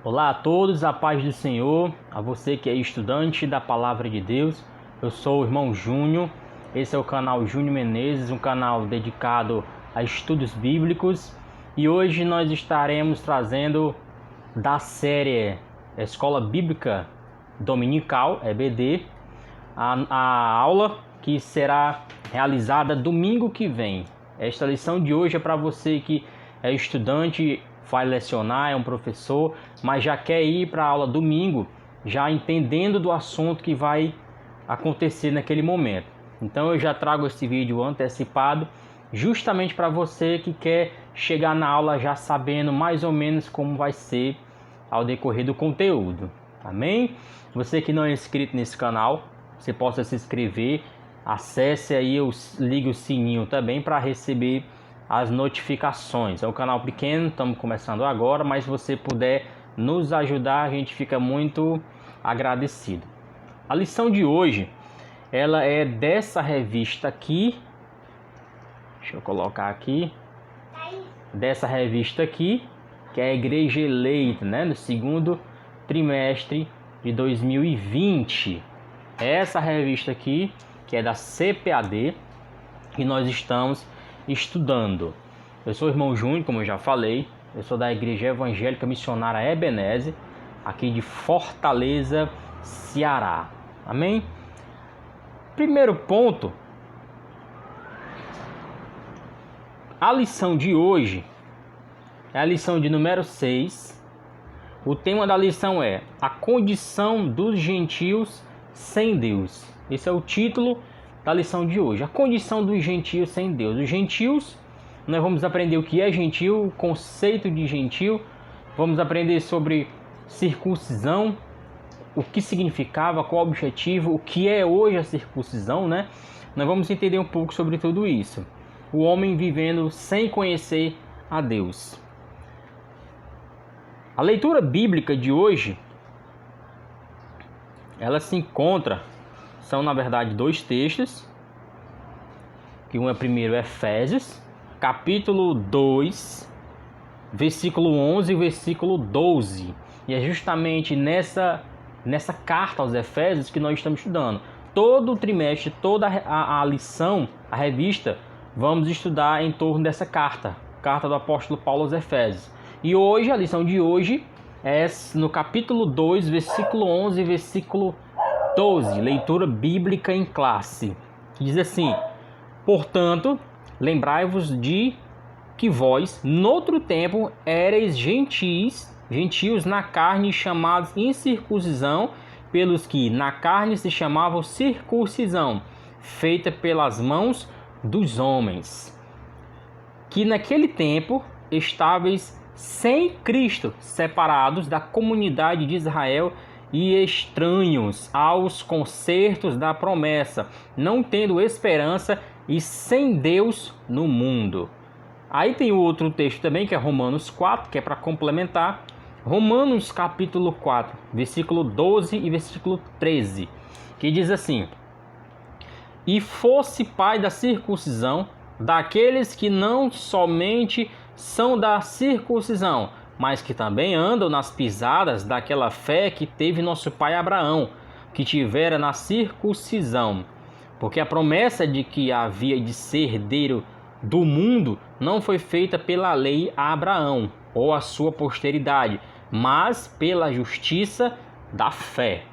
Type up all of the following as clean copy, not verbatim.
Olá a todos, a paz do Senhor, a você que é estudante da Palavra de Deus. Eu sou o irmão Júnior, esse é o canal Júnior Menezes, um canal dedicado a estudos bíblicos. E hoje nós estaremos trazendo da série Escola Bíblica Dominical, EBD, a aula que será realizada domingo que vem. Esta lição de hoje é para você que é estudante, vai lecionar, é um professor, mas já quer ir para a aula domingo, já entendendo do assunto que vai acontecer naquele momento. Então eu já trago esse vídeo antecipado, justamente para você que quer chegar na aula já sabendo mais ou menos como vai ser ao decorrer do conteúdo. Amém? Você que não é inscrito nesse canal, você possa se inscrever, acesse aí, ligue o sininho também para receber as notificações. É um canal pequeno, estamos começando agora, mas se você puder nos ajudar, a gente fica muito agradecido. A lição de hoje, ela é dessa revista aqui, deixa eu colocar aqui, dessa revista aqui, que é a Igreja Eleita, né, no segundo trimestre de 2020. Essa revista aqui, que é da CPAD, que nós estamos estudando. Eu sou o irmão Júnior, como eu já falei, eu sou da Igreja Evangélica Missionária Ebenezer, aqui de Fortaleza, Ceará. Amém? Primeiro ponto, a lição de hoje é a lição de número 6. O tema da lição é a condição dos gentios sem Deus. Esse é o título da lição de hoje, a condição dos gentios sem Deus. Os gentios, nós vamos aprender o que é gentio, o conceito de gentio, vamos aprender sobre circuncisão, o que significava, qual o objetivo, o que é hoje a circuncisão, né? Nós vamos entender um pouco sobre tudo isso. O homem vivendo sem conhecer a Deus. A leitura bíblica de hoje, ela se encontra, são na verdade dois textos, que um é primeiro Efésios, capítulo 2, versículo 11 e versículo 12. E é justamente nessa carta aos Efésios que nós estamos estudando. Todo o trimestre, toda a lição, a revista, vamos estudar em torno dessa carta do apóstolo Paulo aos Efésios. E hoje, a lição de hoje é no capítulo 2, versículo 11 e versículo 12, leitura bíblica em classe, que diz assim: portanto, lembrai-vos de que vós, noutro tempo, éreis gentios na carne, chamados incircuncisão, pelos que na carne se chamavam circuncisão, feita pelas mãos dos homens, que naquele tempo estáveis sem Cristo, separados da comunidade de Israel e estranhos aos concertos da promessa, não tendo esperança e sem Deus no mundo. Aí tem outro texto também, que é Romanos 4, que é para complementar. Romanos capítulo 4, versículo 12 e versículo 13, que diz assim: e fosse pai da circuncisão, daqueles que não somente são da circuncisão, mas que também andam nas pisadas daquela fé que teve nosso pai Abraão, que tivera na circuncisão. Porque a promessa de que havia de ser herdeiro do mundo não foi feita pela lei a Abraão ou a sua posteridade, mas pela justiça da fé.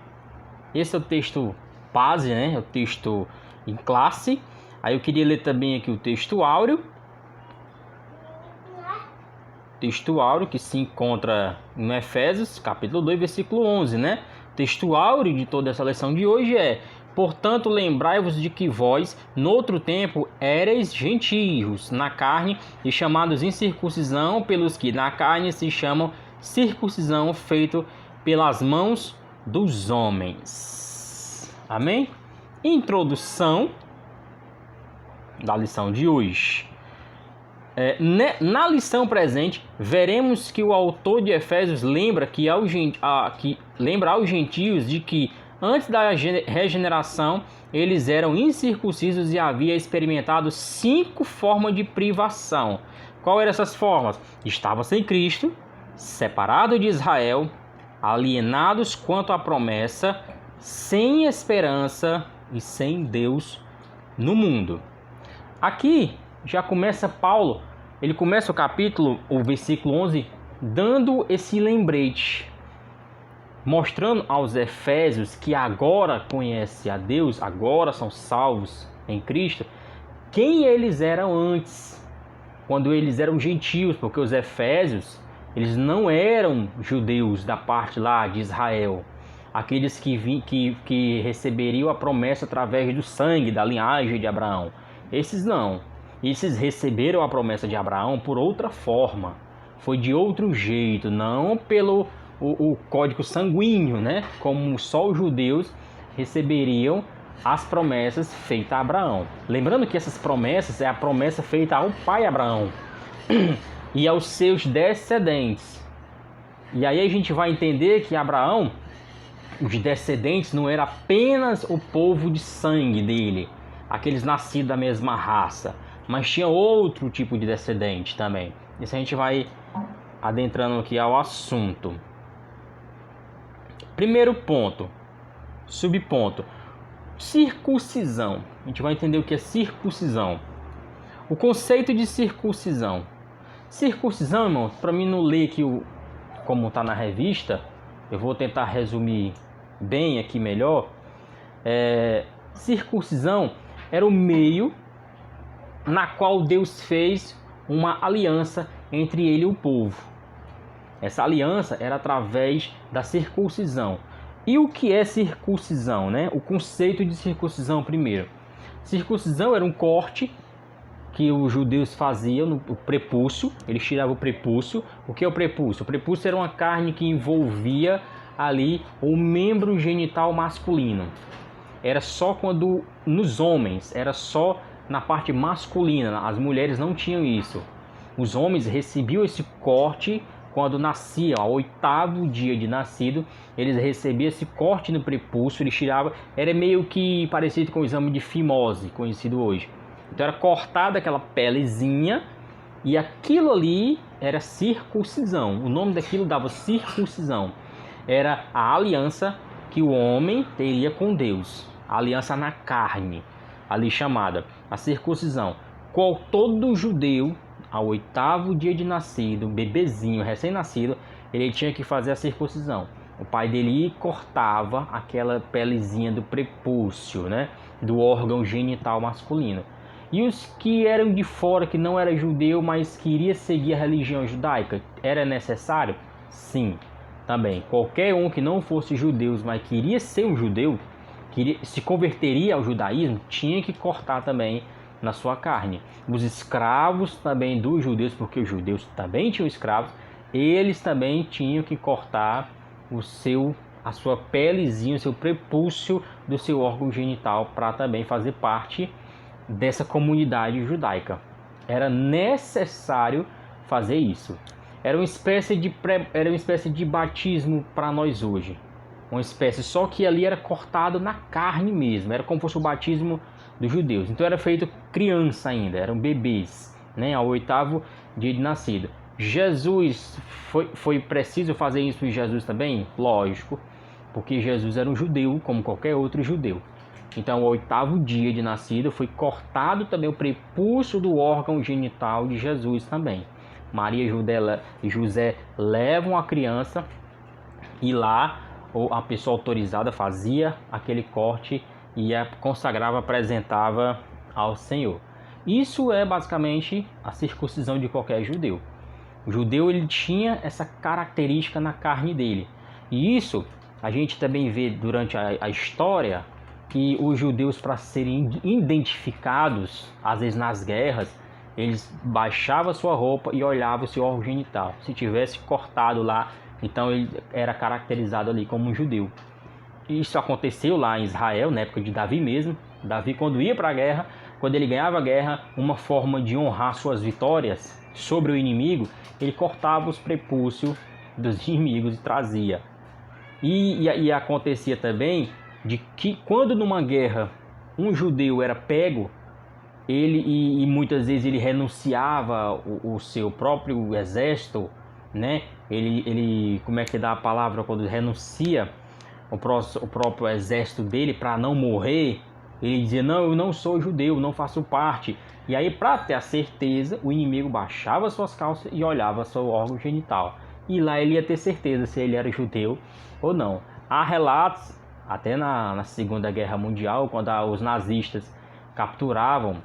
Esse é o texto base, né? É o texto em classe. Aí eu queria ler também aqui o texto áureo. Texto áureo que se encontra em Efésios, capítulo 2, versículo 11, né? O texto áureo de toda essa lição de hoje é: portanto, lembrai-vos de que vós, noutro tempo, éreis gentios na carne e chamados incircuncisão, pelos que na carne se chamam circuncisão, feito pelas mãos dos homens. Amém? Introdução da lição de hoje. Na lição presente, veremos que o autor de Efésios lembra aos gentios de que antes da regeneração eles eram incircuncisos e havia experimentado 5 formas de privação. Qual eram essas formas? Estava sem Cristo, separado de Israel, alienados quanto à promessa, sem esperança e sem Deus no mundo. Aqui já começa Paulo, ele começa o versículo 11, dando esse lembrete, mostrando aos efésios que agora conhecem a Deus, agora são salvos em Cristo, quem eles eram antes, quando eles eram gentios, porque os efésios, eles não eram judeus da parte lá de Israel, aqueles que receberiam a promessa através do sangue, da linhagem de Abraão. Esses não, esses receberam a promessa de Abraão por outra forma, foi de outro jeito, não pelo o código sanguíneo, né? Como só os judeus receberiam as promessas feitas a Abraão. Lembrando que essas promessas é a promessa feita ao pai Abraão e aos seus descendentes. E aí a gente vai entender que Abraão, os descendentes não era apenas o povo de sangue dele, aqueles nascidos da mesma raça, mas tinha outro tipo de descendente também. Isso a gente vai adentrando aqui ao assunto. Primeiro ponto, subponto, circuncisão. A gente vai entender o que é circuncisão. O conceito de circuncisão. Circuncisão, irmão, para mim não ler aqui como está na revista, eu vou tentar resumir bem aqui melhor. Circuncisão era o meio na qual Deus fez uma aliança entre ele e o povo. Essa aliança era através da circuncisão. E o que é circuncisão, né? O conceito de circuncisão primeiro. Circuncisão era um corte que os judeus faziam no prepúcio, eles tiravam o prepúcio. O que é o prepúcio? O prepúcio era uma carne que envolvia ali o membro genital masculino. Era só quando nos homens, era só na parte masculina, as mulheres não tinham isso. Os homens recebiam esse corte quando nasciam, ao 8º dia de nascido, eles recebiam esse corte no prepúcio, eles tiravam, era meio que parecido com o exame de fimose, conhecido hoje. Então era cortada aquela pelezinha e aquilo ali era circuncisão. O nome daquilo dava circuncisão. Era a aliança que o homem teria com Deus. A aliança na carne, ali chamada a circuncisão. Qual todo judeu, ao 8º dia de nascido, bebezinho, recém-nascido, ele tinha que fazer a circuncisão. O pai dele cortava aquela pelezinha do prepúcio, né? Do órgão genital masculino. E os que eram de fora, que não era judeu, mas queria seguir a religião judaica, era necessário? Sim, também. Qualquer um que não fosse judeu, mas queria ser um judeu, se converteria ao judaísmo, tinha que cortar também na sua carne. Os escravos também dos judeus, porque os judeus também tinham escravos, eles também tinham que cortar a sua pelezinha, o seu prepúcio do seu órgão genital para também fazer parte dessa comunidade judaica. Era necessário fazer isso. Era uma espécie de batismo para nós hoje. Uma espécie, só que ali era cortado na carne mesmo. Era como se fosse o batismo dos judeus. Então era feito criança ainda, eram bebês, né? Ao 8º dia de nascido. Jesus, foi preciso fazer isso em Jesus também? Lógico, porque Jesus era um judeu, como qualquer outro judeu. Então, ao 8º dia de nascido, foi cortado também o prepúcio do órgão genital de Jesus também. Maria e José levam a criança e lá a pessoa autorizada fazia aquele corte e consagrava, apresentava ao Senhor. Isso é basicamente a circuncisão de qualquer judeu. O judeu ele tinha essa característica na carne dele. E isso a gente também vê durante a história, que os judeus, para serem identificados, às vezes nas guerras, eles baixavam sua roupa e olhavam o seu órgão genital. Se tivesse cortado lá, então ele era caracterizado ali como um judeu. Isso aconteceu lá em Israel, na época de Davi mesmo. Davi, quando ia para a guerra, quando ele ganhava a guerra, uma forma de honrar suas vitórias sobre o inimigo, ele cortava os prepúcios dos inimigos e trazia. E acontecia também de que quando numa guerra um judeu era pego, e muitas vezes ele renunciava o seu próprio exército né? Ele como é que dá a palavra quando renuncia o próprio exército dele para não morrer? Ele dizia: não, eu não sou judeu, não faço parte. E aí, para ter a certeza, o inimigo baixava suas calças e olhava seu órgão genital. E lá ele ia ter certeza se ele era judeu ou não. Há relatos, até na Segunda Guerra Mundial, quando os nazistas capturavam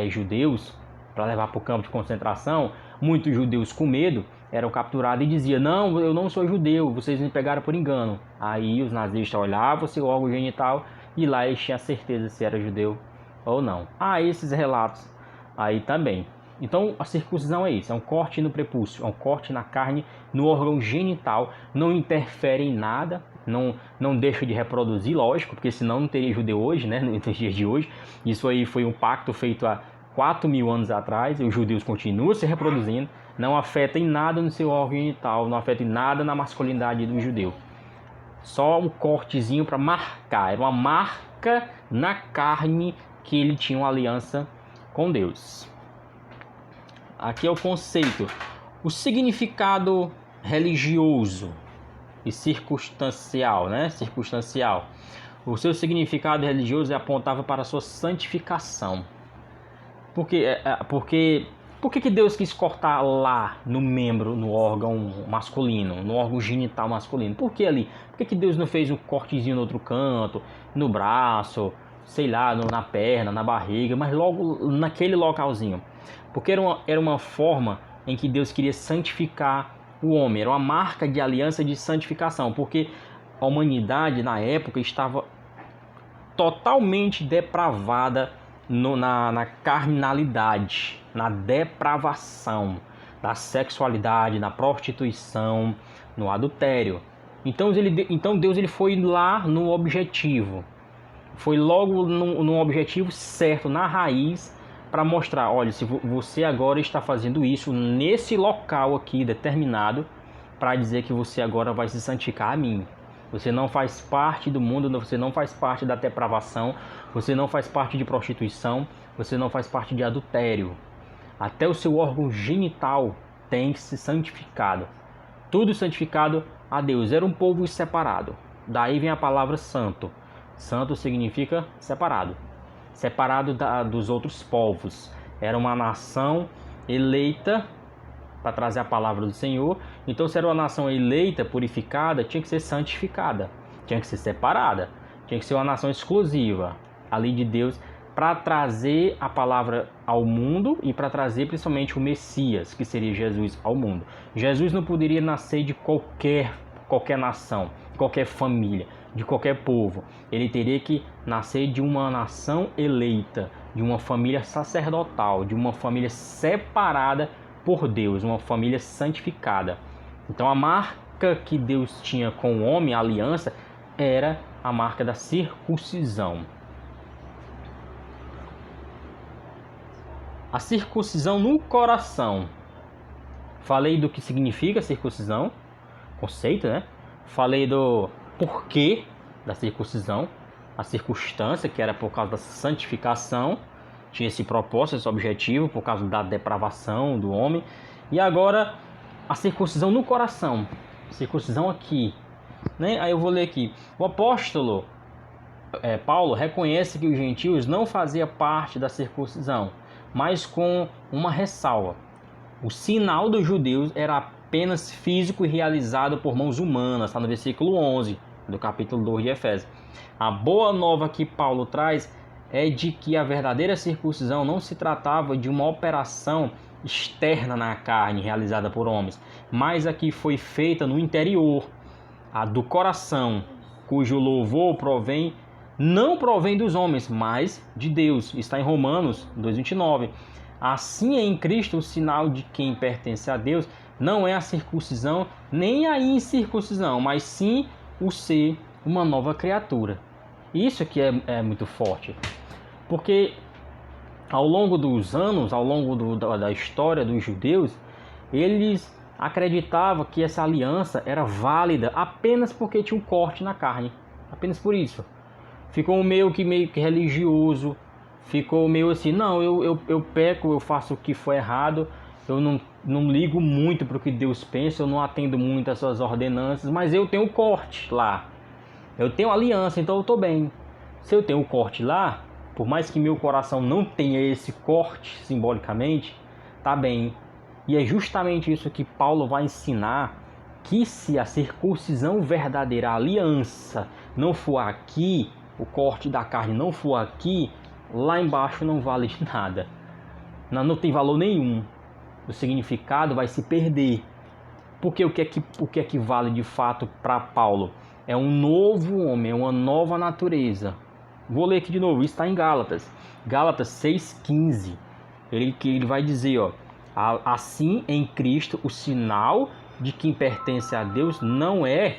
judeus para levar para o campo de concentração, muitos judeus com medo eram capturados e diziam: não, eu não sou judeu, vocês me pegaram por engano. Aí os nazistas olhavam seu órgão genital e lá eles tinham certeza se era judeu ou não. Há esses relatos aí também. Então a circuncisão é isso, é um corte no prepúcio, é um corte na carne, no órgão genital, não interfere em nada, não deixa de reproduzir, lógico, porque senão não teria judeu hoje, né, nos dias de hoje. Isso aí foi um pacto feito há 4.000 anos atrás, e os judeus continuam se reproduzindo, não afeta em nada no seu órgão genital, não afeta em nada na masculinidade do judeu. Só um cortezinho para marcar, era uma marca na carne que ele tinha uma aliança com Deus. Aqui é o conceito, o significado religioso e circunstancial, né? Circunstancial. O seu significado religioso apontava para a sua santificação. Por que Deus quis cortar lá no membro, no órgão masculino, no órgão genital masculino? Por que ali? Por que Deus não fez um cortezinho no outro canto, no braço, sei lá, na perna, na barriga, mas logo naquele localzinho? Porque era uma forma em que Deus queria santificar o homem, era uma marca de aliança de santificação, porque a humanidade na época estava totalmente depravada na carnalidade, na depravação, na sexualidade, na prostituição, no adultério. Então Deus ele foi lá no objetivo, foi logo no objetivo certo, na raiz, para mostrar: olha, se você agora está fazendo isso nesse local aqui determinado, para dizer que você agora vai se santificar a mim. Você não faz parte do mundo, você não faz parte da depravação, você não faz parte de prostituição, você não faz parte de adultério. Até o seu órgão genital tem que ser santificado. Tudo santificado a Deus. Era um povo separado. Daí vem a palavra santo. Santo significa separado. Separado dos outros povos. Era uma nação eleita para trazer a palavra do Senhor. Então, se era uma nação eleita, purificada, tinha que ser santificada, tinha que ser separada, tinha que ser uma nação exclusiva ali de Deus, para trazer a palavra ao mundo e para trazer principalmente o Messias, que seria Jesus, ao mundo. Jesus não poderia nascer de qualquer nação, qualquer família, de qualquer povo. Ele teria que nascer de uma nação eleita, de uma família sacerdotal, de uma família separada por Deus, uma família santificada. Então a marca que Deus tinha com o homem, a aliança, era a marca da circuncisão. A circuncisão no coração. Falei do que significa circuncisão, conceito, né? Falei do porquê da circuncisão, a circunstância, que era por causa da santificação, tinha esse propósito, esse objetivo, por causa da depravação do homem. E agora, a circuncisão no coração, circuncisão aqui, né? Aí eu vou ler aqui. O apóstolo Paulo reconhece que os gentios não faziam parte da circuncisão, mas com uma ressalva. O sinal dos judeus era apenas físico e realizado por mãos humanas, está no versículo 11 do capítulo 2 de Efésios. A boa nova que Paulo traz é de que a verdadeira circuncisão não se tratava de uma operação externa na carne realizada por homens, mas a que foi feita no interior, a do coração, cujo louvor não provém dos homens, mas de Deus. Está em Romanos 2,29. Assim é em Cristo o sinal de quem pertence a Deus não é a circuncisão nem a incircuncisão, mas sim o ser uma nova criatura. Isso aqui é muito forte, porque ao longo dos anos, ao longo da história dos judeus, eles acreditavam que essa aliança era válida apenas porque tinha um corte na carne, apenas por isso. Ficou meio que ficou meio assim, não, eu peco, eu faço o que foi errado, eu não ligo muito para o que Deus pensa, eu não atendo muito às suas ordenanças, mas eu tenho corte lá. Eu tenho aliança, então eu estou bem. Se eu tenho o corte lá, por mais que meu coração não tenha esse corte simbolicamente, tá bem. E é justamente isso que Paulo vai ensinar, que se a circuncisão verdadeira, a aliança, não for aqui, o corte da carne não for aqui, lá embaixo não vale de nada. Não tem valor nenhum. O significado vai se perder. Porque o que é que vale de fato para Paulo? É um novo homem, é uma nova natureza. Vou ler aqui de novo, isso está em Gálatas. Gálatas 6,15. Ele vai dizer, ó, assim em Cristo o sinal de quem pertence a Deus não é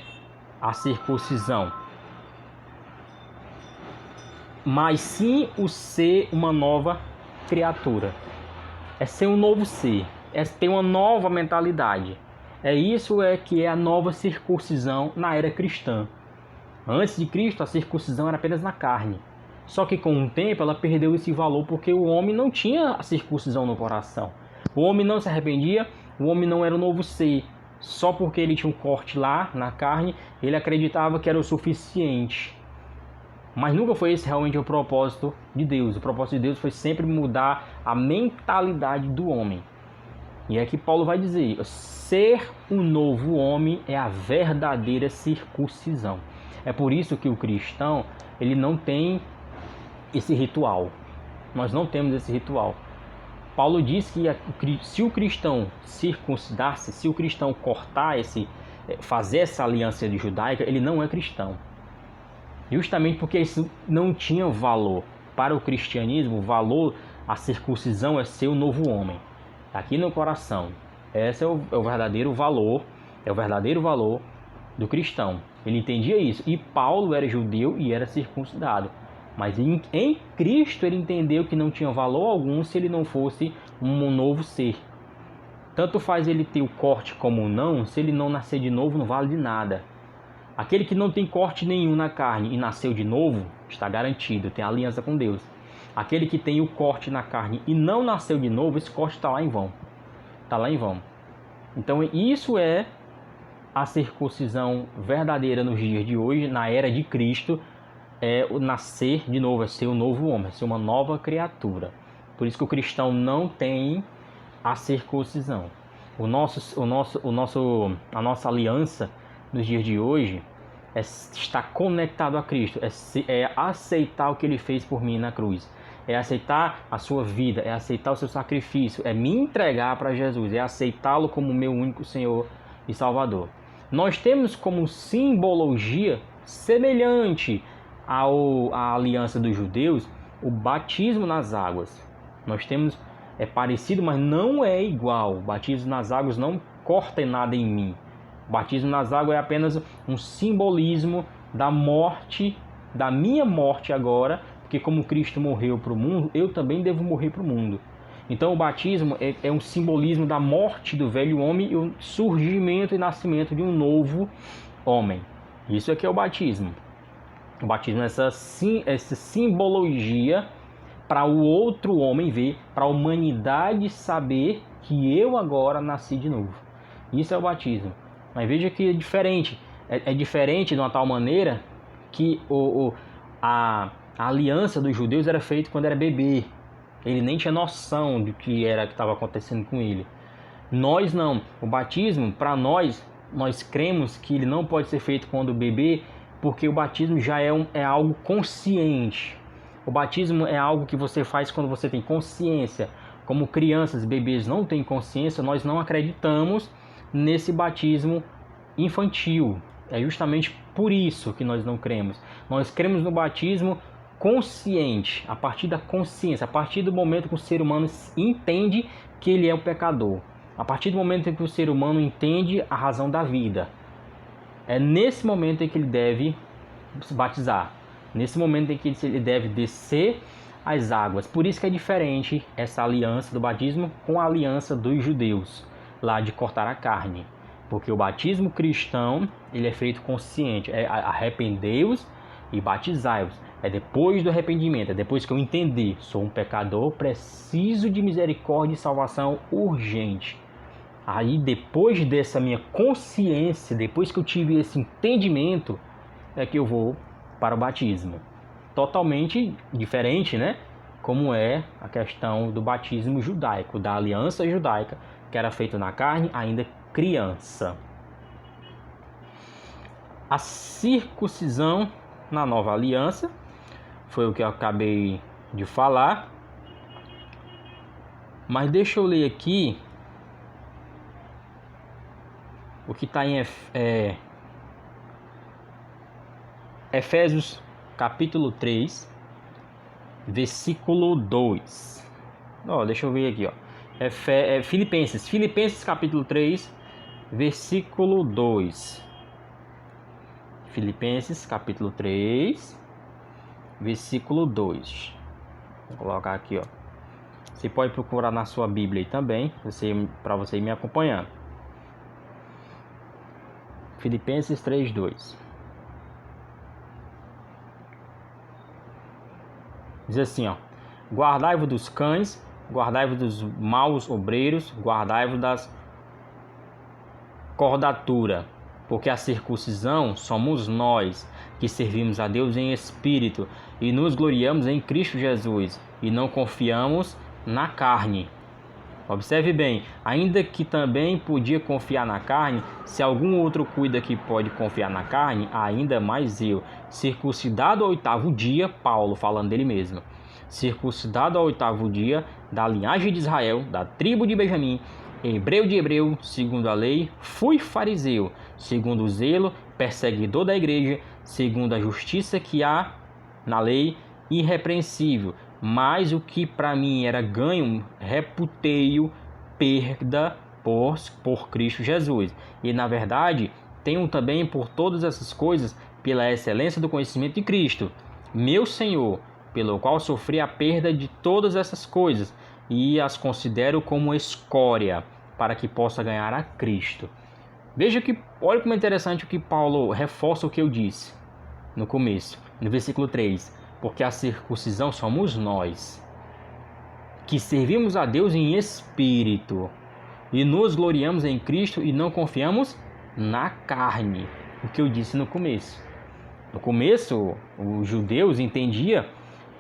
a circuncisão, mas sim o ser uma nova criatura. É ser um novo ser, é ter uma nova mentalidade. Isso que é a nova circuncisão na era cristã. Antes de Cristo, a circuncisão era apenas na carne. Só que com o tempo ela perdeu esse valor porque o homem não tinha a circuncisão no coração. O homem não se arrependia, o homem não era um novo ser. Só porque ele tinha um corte lá na carne, ele acreditava que era o suficiente. Mas nunca foi esse realmente o propósito de Deus. O propósito de Deus foi sempre mudar a mentalidade do homem. E é que Paulo vai dizer, ser um novo homem é a verdadeira circuncisão. É por isso que o cristão, ele não tem esse ritual. Nós não temos esse ritual. Paulo diz que se o cristão circuncidar-se, se o cristão fazer essa aliança judaica, ele não é cristão. Justamente porque isso não tinha valor. Para o cristianismo, o valor, a circuncisão é ser o novo homem. Aqui no coração. Esse é o verdadeiro valor, do cristão. Ele entendia isso. E Paulo era judeu e era circuncidado. Mas em Cristo ele entendeu que não tinha valor algum se ele não fosse um novo ser. Tanto faz ele ter o corte como não, se ele não nascer de novo não vale de nada. Aquele que não tem corte nenhum na carne e nasceu de novo, está garantido, tem aliança com Deus. Aquele que tem o corte na carne e não nasceu de novo, esse corte está lá em vão. Está lá em vão. Então isso é a circuncisão verdadeira nos dias de hoje, na era de Cristo, é o nascer de novo, é ser um novo homem, é ser uma nova criatura. Por isso que o cristão não tem a circuncisão. A nossa aliança nos dias de hoje é estar conectado a Cristo, é aceitar o que Ele fez por mim na cruz, é aceitar a sua vida, é aceitar o seu sacrifício, é me entregar para Jesus, é aceitá-lo como meu único Senhor e Salvador. Nós temos como simbologia semelhante à aliança dos judeus o batismo nas águas. Nós temos, é parecido, mas não é igual. O batismo nas águas não corta nada em mim. O batismo nas águas é apenas um simbolismo da morte, da minha morte agora, porque como Cristo morreu para o mundo, eu também devo morrer para o mundo. Então o batismo é um simbolismo da morte do velho homem e o surgimento e nascimento de um novo homem. Isso aqui é o batismo. O batismo é essa simbologia para o outro homem ver, para a humanidade saber que eu agora nasci de novo. Isso é o batismo. Mas veja que é diferente. É diferente de uma tal maneira que a aliança dos judeus era feita quando era bebê. Ele nem tinha noção do que era que estava acontecendo com ele. Nós não. O batismo, para nós cremos que ele não pode ser feito quando bebê, porque o batismo já é algo consciente. O batismo é algo que você faz quando você tem consciência. Como crianças, bebês não têm consciência, nós não acreditamos nesse batismo infantil. É justamente por isso que nós não cremos. Nós cremos no batismo consciente, a partir da consciência, a partir do momento que o ser humano entende que ele é um pecador. A partir do momento em que o ser humano entende a razão da vida. É nesse momento em que ele deve se batizar. Nesse momento em que ele deve descer as águas. Por isso que é diferente essa aliança do batismo com a aliança dos judeus, lá de cortar a carne. Porque o batismo cristão, ele é feito consciente. É arrependei-vos e batizai-vos. É depois do arrependimento, é depois que eu entender, sou um pecador, preciso de misericórdia e salvação urgente. Aí depois dessa minha consciência, depois que eu tive esse entendimento, é que eu vou para o batismo. Totalmente diferente, né? Como é a questão do batismo judaico, da aliança judaica, que era feito na carne, ainda criança. A circuncisão na nova aliança foi o que eu acabei de falar. Mas deixa eu ler aqui o que está em Efésios capítulo 3, versículo 2. Deixa eu ver aqui. Filipenses capítulo 3, versículo 2. Filipenses capítulo 3, versículo 2. Vou colocar aqui, ó. Você pode procurar na sua Bíblia aí também, para você ir me acompanhando. Filipenses 3, 2. Diz assim, ó: guardai-vos dos cães, guardai-vos dos maus obreiros, guardai-vos das cordatura, porque a circuncisão somos nós, que servimos a Deus em espírito e nos gloriamos em Cristo Jesus e não confiamos na carne. Observe bem, ainda que também podia confiar na carne, se algum outro cuida que pode confiar na carne, ainda mais eu, circuncidado ao 8º dia, Paulo falando dele mesmo, circuncidado ao 8º dia, da linhagem de Israel, da tribo de Benjamim, hebreu de hebreu, segundo a lei, fui fariseu, segundo o zelo, perseguidor da igreja, segundo a justiça que há na lei, irrepreensível. Mas o que para mim era ganho, reputei-o perda por Cristo Jesus. E na verdade, tenho também por todas essas coisas, pela excelência do conhecimento de Cristo, meu Senhor, pelo qual sofri a perda de todas essas coisas, e as considero como escória, para que possa ganhar a Cristo. Veja que, olha como é interessante o que Paulo reforça o que eu disse no começo, no versículo 3. Porque a circuncisão somos nós, que servimos a Deus em espírito, e nos gloriamos em Cristo e não confiamos na carne. O que eu disse no começo. No começo, os judeus entendiam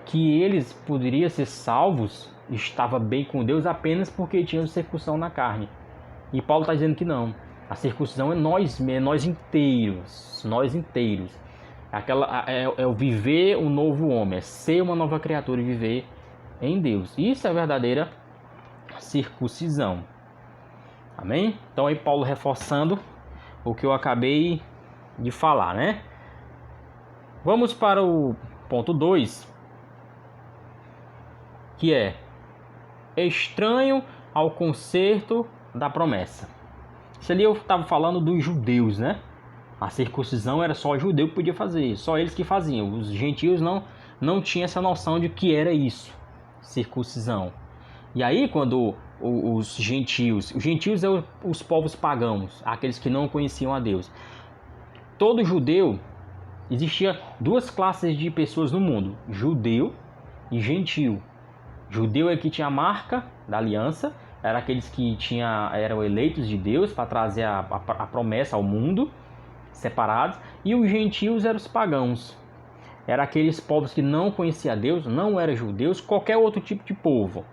que eles poderiam ser salvos, estava bem com Deus apenas porque tinham circuncisão na carne. E Paulo está dizendo que não. A circuncisão é nós inteiros, nós inteiros. É o viver um novo homem, é ser uma nova criatura e viver em Deus. Isso é a verdadeira circuncisão. Amém? Então aí Paulo reforçando o que eu acabei de falar, né? Vamos para o ponto 2, que é estranho ao concerto da promessa. Isso ali eu estava falando dos judeus, né? A circuncisão era só judeu que podia fazer, só eles que faziam. Os gentios não tinham essa noção de que era isso, circuncisão. E aí quando os gentios são os povos pagãos, aqueles que não conheciam a Deus. Todo judeu, existia duas classes de pessoas no mundo, judeu e gentio. Judeu é que tinha a marca da aliança, era aqueles que eram eleitos de Deus para trazer a promessa ao mundo, separados, e os gentios eram os pagãos. Eram aqueles povos que não conheciam a Deus, não eram judeus, qualquer outro tipo de povo.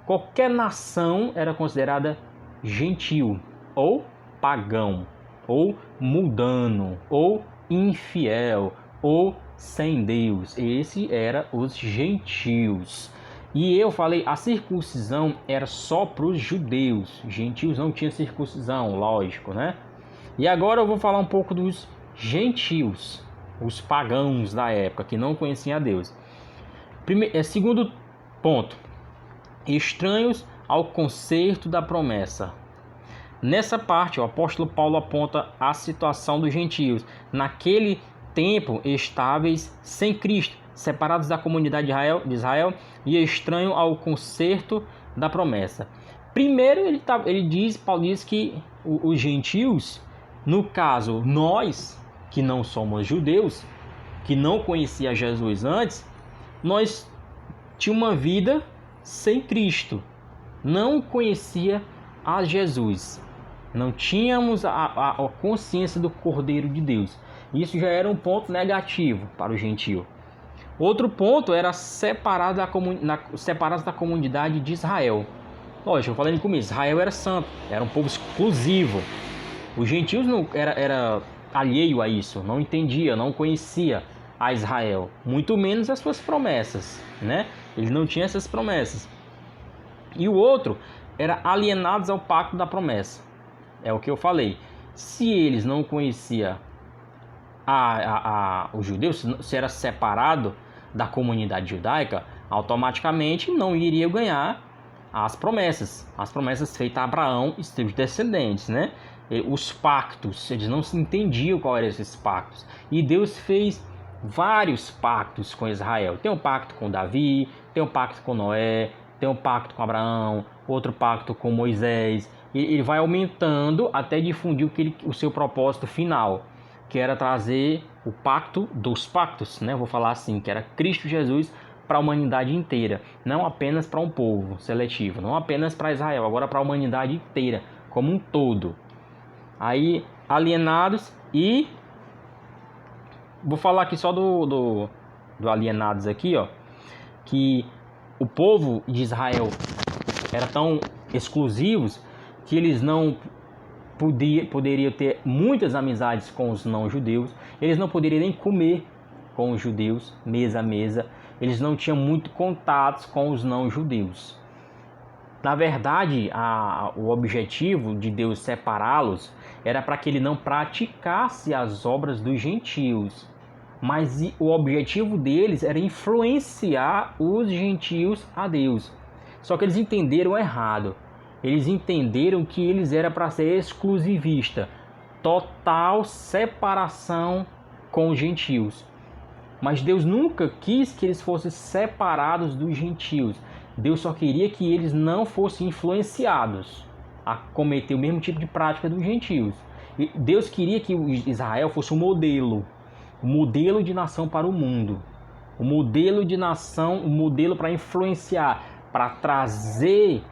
Qualquer nação era considerada gentil, ou pagão, ou mundano, ou infiel, ou sem Deus. Esse eram os gentios. E eu falei, a circuncisão era só para os judeus. Gentios não tinham circuncisão, lógico, né? E agora eu vou falar um pouco dos gentios, os pagãos da época, que não conheciam a Deus. Segundo ponto, estranhos ao concerto da promessa. Nessa parte, o apóstolo Paulo aponta a situação dos gentios, naquele tempo estáveis sem Cristo, separados da comunidade de Israel e estranho ao concerto da promessa. Primeiro, Paulo diz que os gentios, no caso, nós, que não somos judeus, que não conhecia Jesus antes, nós tínhamos uma vida sem Cristo, não conhecia a Jesus. Não tínhamos a consciência do Cordeiro de Deus. Isso já era um ponto negativo para o gentio. Outro ponto era separados da comunidade de Israel. Lógico, eu falei no começo, Israel era santo, era um povo exclusivo. Os gentios não era alheio a isso, não entendia, não conhecia a Israel, muito menos as suas promessas, né? Eles não tinham essas promessas. E o outro era alienados ao pacto da promessa. É o que eu falei. Se eles não conheciam os judeus, se era separado da comunidade judaica, automaticamente não iria ganhar as promessas feitas a Abraão e seus descendentes, né? Os pactos, eles não se entendiam qual eram esses pactos. E Deus fez vários pactos com Israel. Tem um pacto com Davi, tem um pacto com Noé, tem um pacto com Abraão, outro pacto com Moisés. Ele vai aumentando até difundir o seu propósito final, que era trazer o pacto dos pactos, né? Vou falar assim, que era Cristo Jesus para a humanidade inteira, não apenas para um povo seletivo, não apenas para Israel, agora para a humanidade inteira, como um todo. Aí, alienados, e vou falar aqui só do alienados aqui, ó, que o povo de Israel era tão exclusivos que eles não poderiam ter muitas amizades com os não-judeus, eles não poderiam nem comer com os judeus, mesa a mesa, eles não tinham muito contatos com os não-judeus. Na verdade, o objetivo de Deus separá-los era para que ele não praticasse as obras dos gentios, mas o objetivo deles era influenciar os gentios a Deus. Só que eles entenderam errado. Eles entenderam que eles eram para ser exclusivista, total separação com os gentios. Mas Deus nunca quis que eles fossem separados dos gentios. Deus só queria que eles não fossem influenciados a cometer o mesmo tipo de prática dos gentios. E Deus queria que Israel fosse um modelo de nação para o mundo. O modelo de nação, o modelo para influenciar, para trazer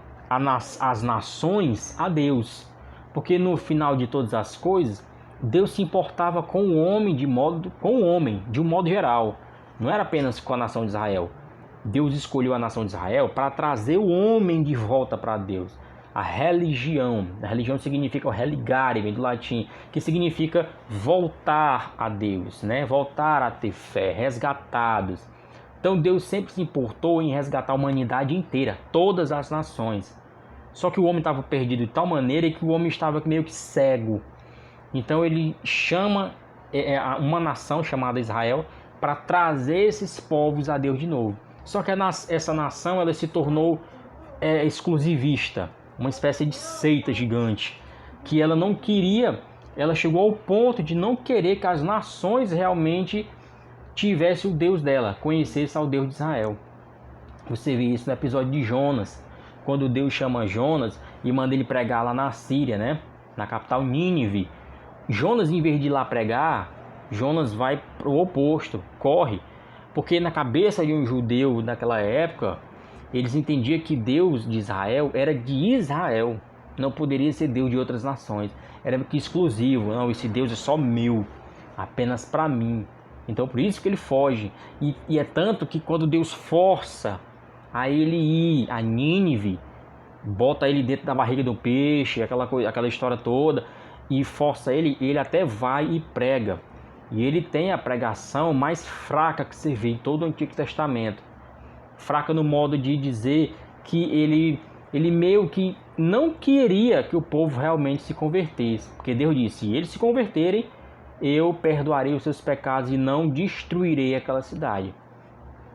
as nações a Deus. Porque no final de todas as coisas, Deus se importava com o homem de um modo geral. Não era apenas com a nação de Israel. Deus escolheu a nação de Israel para trazer o homem de volta para Deus. A religião significa o religare, vem do latim, que significa voltar a Deus, né? Voltar a ter fé, resgatados. Então Deus sempre se importou em resgatar a humanidade inteira, todas as nações. Só que o homem estava perdido de tal maneira que o homem estava meio que cego. Então ele chama uma nação chamada Israel para trazer esses povos a Deus de novo. Só que essa nação ela se tornou exclusivista, uma espécie de seita gigante, que ela não queria, ela chegou ao ponto de não querer que as nações realmente tivessem o Deus dela, conhecessem ao Deus de Israel. Você vê isso no episódio de Jonas, quando Deus chama Jonas e manda ele pregar lá na Síria, né? Na capital Nínive. Jonas, em vez de ir lá pregar, Jonas vai para o oposto, corre. Porque na cabeça de um judeu naquela época, eles entendiam que Deus de Israel era de Israel. Não poderia ser Deus de outras nações. Era que exclusivo. Não, esse Deus é só meu, apenas para mim. Então por isso que ele foge. E é tanto que quando Deus força a ele ir a Nínive, bota ele dentro da barriga do peixe, aquela história toda, e força ele até vai e prega. E ele tem a pregação mais fraca que você vê em todo o Antigo Testamento. Fraca no modo de dizer que ele meio que não queria que o povo realmente se convertesse. Porque Deus disse, se eles se converterem, eu perdoarei os seus pecados e não destruirei aquela cidade.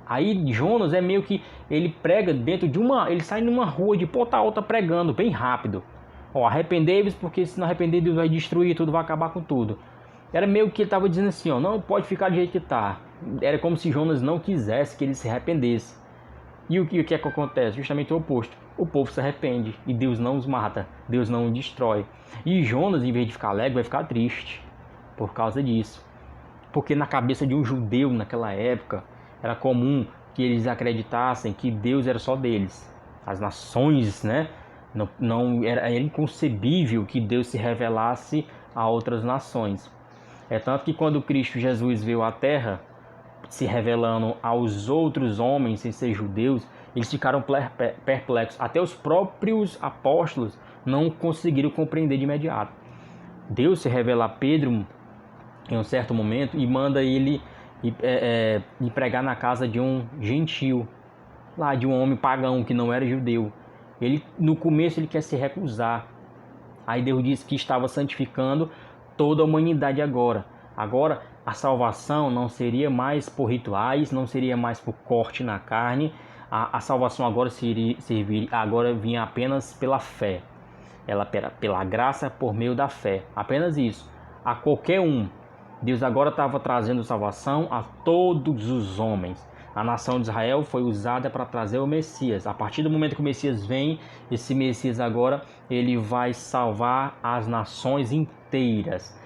Aí Jonas é meio que, ele prega dentro de ele sai numa rua de ponta a outra pregando, bem rápido. Ó, arrependei-vos, porque se não arrepender, Deus vai destruir tudo, vai acabar com tudo. Era meio que ele estava dizendo assim, ó, não pode ficar do jeito que está. Era como se Jonas não quisesse que ele se arrependesse. E o que é que acontece? Justamente o oposto. O povo se arrepende e Deus não os mata, Deus não os destrói. E Jonas, em vez de ficar alegre, vai ficar triste por causa disso. Porque na cabeça de um judeu naquela época, era comum que eles acreditassem que Deus era só deles. As nações, né, Era inconcebível que Deus se revelasse a outras nações. É tanto que quando Cristo Jesus veio à Terra, se revelando aos outros homens sem ser judeus, eles ficaram perplexos. Até os próprios apóstolos não conseguiram compreender de imediato. Deus se revela a Pedro em um certo momento e manda ele ir pregar na casa de um gentil, lá de um homem pagão que não era judeu. No começo ele quer se recusar. Aí Deus disse que estava santificando toda a humanidade agora. Agora a salvação não seria mais por rituais, não seria mais por corte na carne. A salvação agora agora vinha apenas pela fé. Ela pela graça por meio da fé. Apenas isso. A qualquer um. Deus agora estava trazendo salvação a todos os homens. A nação de Israel foi usada para trazer o Messias. A partir do momento que o Messias vem, esse Messias agora ele vai salvar as nações inteiras.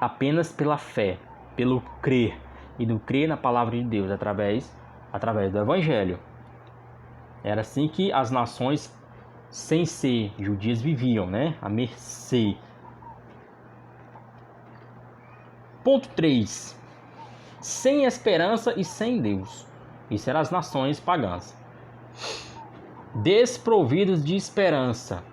Apenas pela fé, pelo crer. E do crer na palavra de Deus através do Evangelho. Era assim que as nações sem ser judias viviam, né? A mercê. Ponto 3. Sem esperança e sem Deus. Isso eram as nações pagãs. Desprovidos de esperança.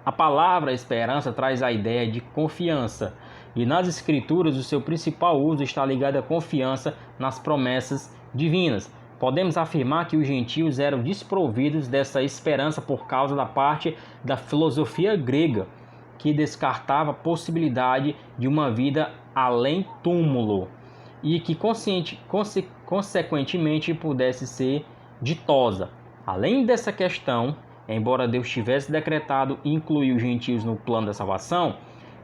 A palavra esperança traz a ideia de confiança. E nas Escrituras o seu principal uso está ligado à confiança nas promessas divinas. Podemos afirmar que os gentios eram desprovidos dessa esperança por causa da parte da filosofia grega, que descartava a possibilidade de uma vida além túmulo e que consequentemente pudesse ser ditosa. Além dessa questão, embora Deus tivesse decretado incluir os gentios no plano da salvação,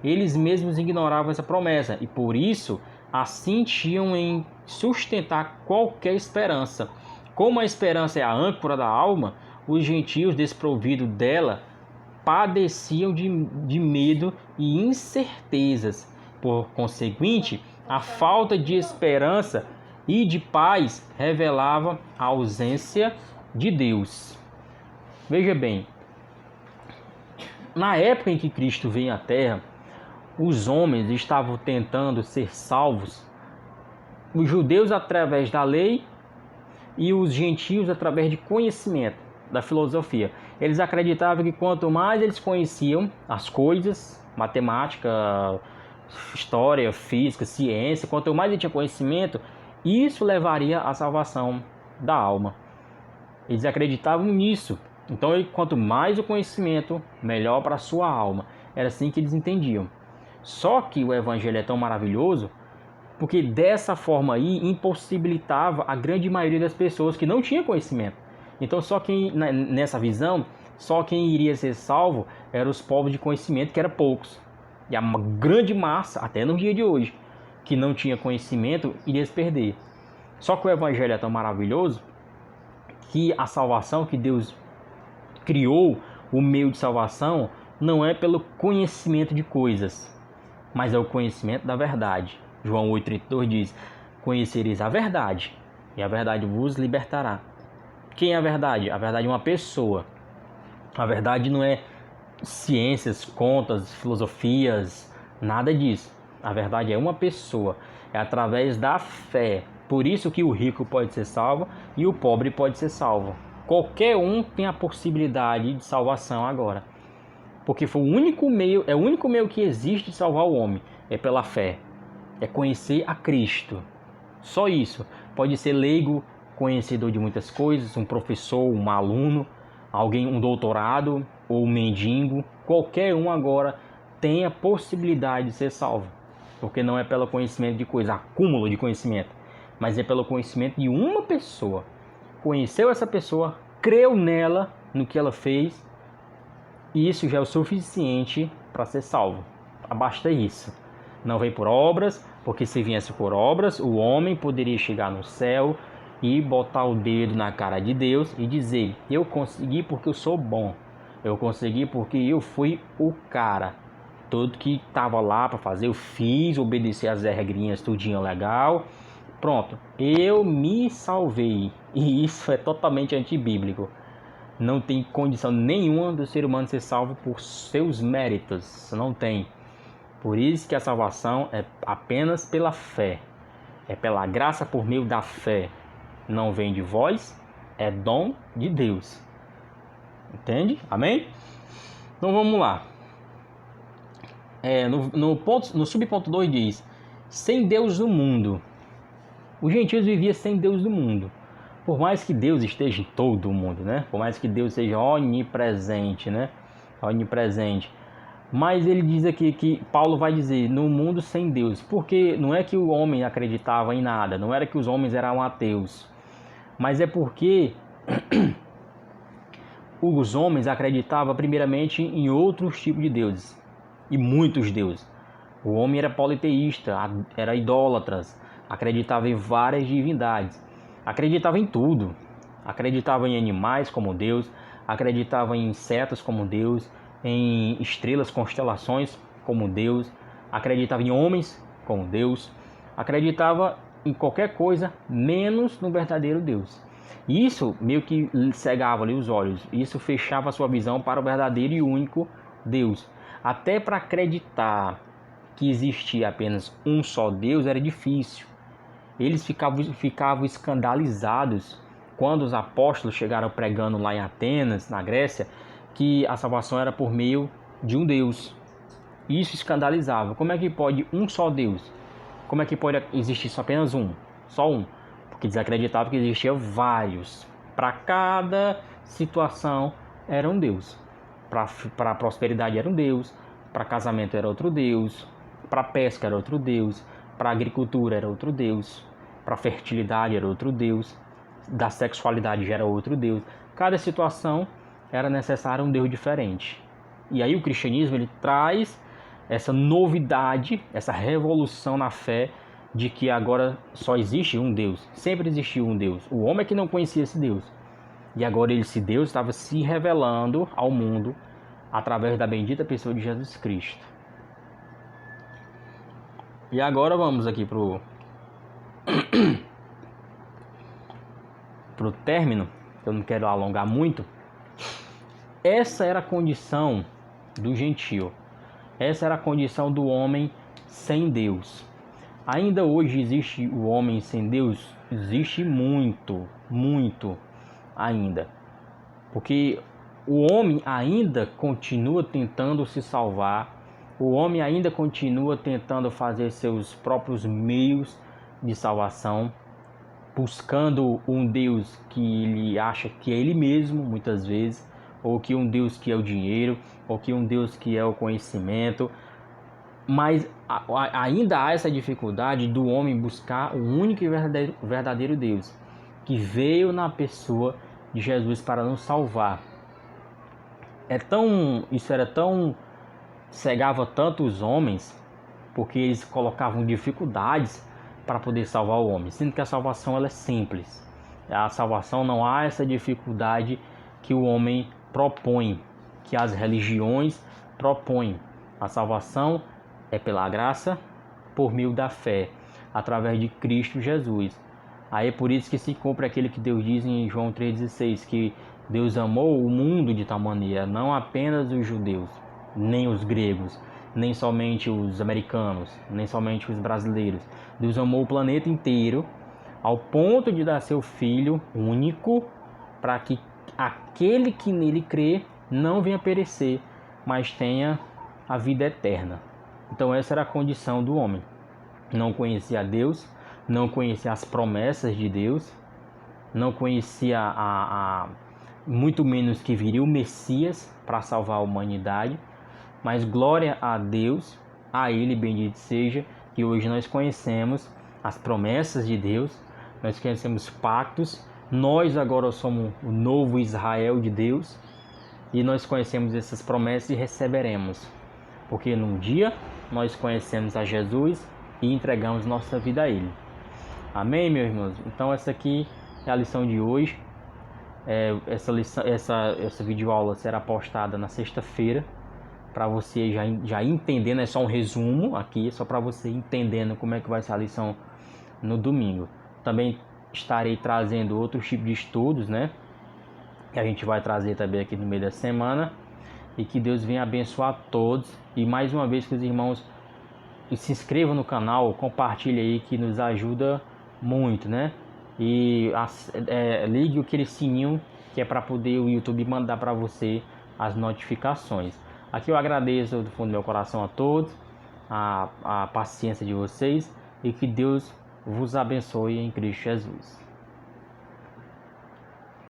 eles mesmos ignoravam essa promessa e por isso assim tinham em sustentar qualquer esperança. Como a esperança é a âncora da alma, os gentios desprovidos dela padeciam de medo e incertezas. Por conseguinte, a falta de esperança e de paz revelava a ausência de Deus. Veja bem, na época em que Cristo veio à Terra, os homens estavam tentando ser salvos, os judeus através da lei e os gentios através de conhecimento, da filosofia. Eles acreditavam que quanto mais eles conheciam as coisas, matemática, história, física, ciência, quanto mais ele tinha conhecimento, isso levaria à salvação da alma. Eles acreditavam nisso. Então, quanto mais o conhecimento, melhor para a sua alma. Era assim que eles entendiam. Só que o evangelho é tão maravilhoso porque dessa forma aí impossibilitava a grande maioria das pessoas que não tinha conhecimento. Então, nessa visão, só quem iria ser salvo eram os povos de conhecimento, que eram poucos. E a grande massa, até no dia de hoje, que não tinha conhecimento, iria se perder. Só que o evangelho é tão maravilhoso que a salvação que Deus criou, o meio de salvação, não é pelo conhecimento de coisas, mas é o conhecimento da verdade. João 8,32 diz: conhecereis a verdade, e a verdade vos libertará. Quem é a verdade? A verdade é uma pessoa. A verdade não é ciências, contas, filosofias, nada disso. A verdade é uma pessoa. É através da fé. Por isso que o rico pode ser salvo e o pobre pode ser salvo. Qualquer um tem a possibilidade de salvação agora. Porque foi o único meio que existe de salvar o homem. É pela fé. É conhecer a Cristo. Só isso. Pode ser leigo, conhecedor de muitas coisas, um professor, um aluno, um doutorado ou um mendigo. Qualquer um agora tem a possibilidade de ser salvo. Porque não é pelo conhecimento de coisas, acúmulo de conhecimento, mas é pelo conhecimento de uma pessoa. Conheceu essa pessoa, creu nela, no que ela fez, e isso já é o suficiente para ser salvo. Basta isso. Não vem por obras, porque se viesse por obras, o homem poderia chegar no céu e botar o dedo na cara de Deus e dizer: eu consegui porque eu sou bom, eu consegui porque eu fui o cara. Tudo que estava lá para fazer, eu fiz, obedeci as regrinhas, tudinho legal. Pronto, eu me salvei. E isso é totalmente antibíblico. Não tem condição nenhuma do ser humano ser salvo por seus méritos. Não tem. Por isso que a salvação é apenas pela fé. É pela graça por meio da fé. Não vem de vós, é dom de Deus. Entende? Amém? Então vamos lá. No subponto 2 diz: sem Deus no mundo. Os gentios viviam sem Deus no mundo. Por mais que Deus esteja em todo o mundo, né? Por mais que Deus seja onipresente, né? Onipresente. Mas ele diz aqui que Paulo vai dizer, no mundo sem Deus. Porque não é que o homem acreditava em nada, não era que os homens eram ateus. Mas é porque os homens acreditavam primeiramente em outros tipos de deuses. E muitos deuses. O homem era politeísta, era idólatras, acreditava em várias divindades. Acreditava em tudo. Acreditava em animais como Deus, acreditava em insetos como Deus, em estrelas, constelações como Deus, acreditava em homens como Deus, acreditava em qualquer coisa menos no verdadeiro Deus. Isso meio que cegava ali os olhos, isso fechava a sua visão para o verdadeiro e único Deus. Até para acreditar que existia apenas um só Deus era difícil. Eles ficavam escandalizados quando os apóstolos chegaram pregando lá em Atenas, na Grécia, que a salvação era por meio de um Deus. Isso escandalizava. Como é que pode um só Deus? Como é que pode existir só apenas um? Só um. Porque desacreditavam que existiam vários. Para cada situação era um Deus. Para a prosperidade era um Deus. Para casamento era outro Deus. Para pesca era outro Deus. Para agricultura era outro Deus. Para fertilidade era outro Deus. Da sexualidade já era outro Deus. Cada situação era necessário um Deus diferente. E aí o cristianismo ele traz essa novidade, essa revolução na fé de que agora só existe um Deus. Sempre existiu um Deus. O homem é que não conhecia esse Deus. E agora esse Deus estava se revelando ao mundo através da bendita pessoa de Jesus Cristo. E agora vamos aqui pro término, que eu não quero alongar muito. Essa era a condição do gentio. Essa era a condição do homem sem Deus. Ainda hoje existe o homem sem Deus? Existe muito, muito ainda. Porque o homem ainda continua tentando se salvar. O homem ainda continua tentando fazer seus próprios meios de salvação, buscando um Deus que ele acha que é ele mesmo, muitas vezes, ou que um Deus que é o dinheiro, ou que um Deus que é o conhecimento. Mas ainda há essa dificuldade do homem buscar o único e verdadeiro Deus, que veio na pessoa de Jesus para nos salvar. Isso era tão... cegava tanto os homens, porque eles colocavam dificuldades para poder salvar o homem, sendo que a salvação ela é simples. A salvação não há essa dificuldade que o homem propõe, que as religiões propõem. A salvação é pela graça, por meio da fé, através de Cristo Jesus. Aí é por isso que se cumpre aquele que Deus diz em João 3,16, que Deus amou o mundo de tal maneira, não apenas os judeus, nem os gregos, nem somente os americanos, nem somente os brasileiros. Deus amou o planeta inteiro, ao ponto de dar seu Filho único, para que aquele que nele crê não venha perecer, mas tenha a vida eterna. Então essa era a condição do homem. Não conhecia Deus, não conhecia as promessas de Deus, não conhecia muito menos que viria o Messias para salvar a humanidade. Mas glória a Deus, a Ele bendito seja, que hoje nós conhecemos as promessas de Deus, nós conhecemos pactos, nós agora somos o novo Israel de Deus, e nós conhecemos essas promessas e receberemos, porque num dia nós conhecemos a Jesus e entregamos nossa vida a Ele. Amém, meus irmãos? Então essa aqui é a lição de hoje. Essa videoaula será postada na sexta-feira, para você já entendendo, é só um resumo aqui, só para você entendendo como é que vai ser a lição no domingo. Também estarei trazendo outros tipos de estudos, né? que a gente vai trazer também aqui no meio da semana. E que Deus venha abençoar todos. E mais uma vez que os irmãos se inscrevam no canal, compartilhe aí que nos ajuda muito, né? E ligue aquele sininho que é para poder o YouTube mandar para você as notificações. Aqui eu agradeço do fundo do meu coração a todos, a paciência de vocês e que Deus vos abençoe em Cristo Jesus.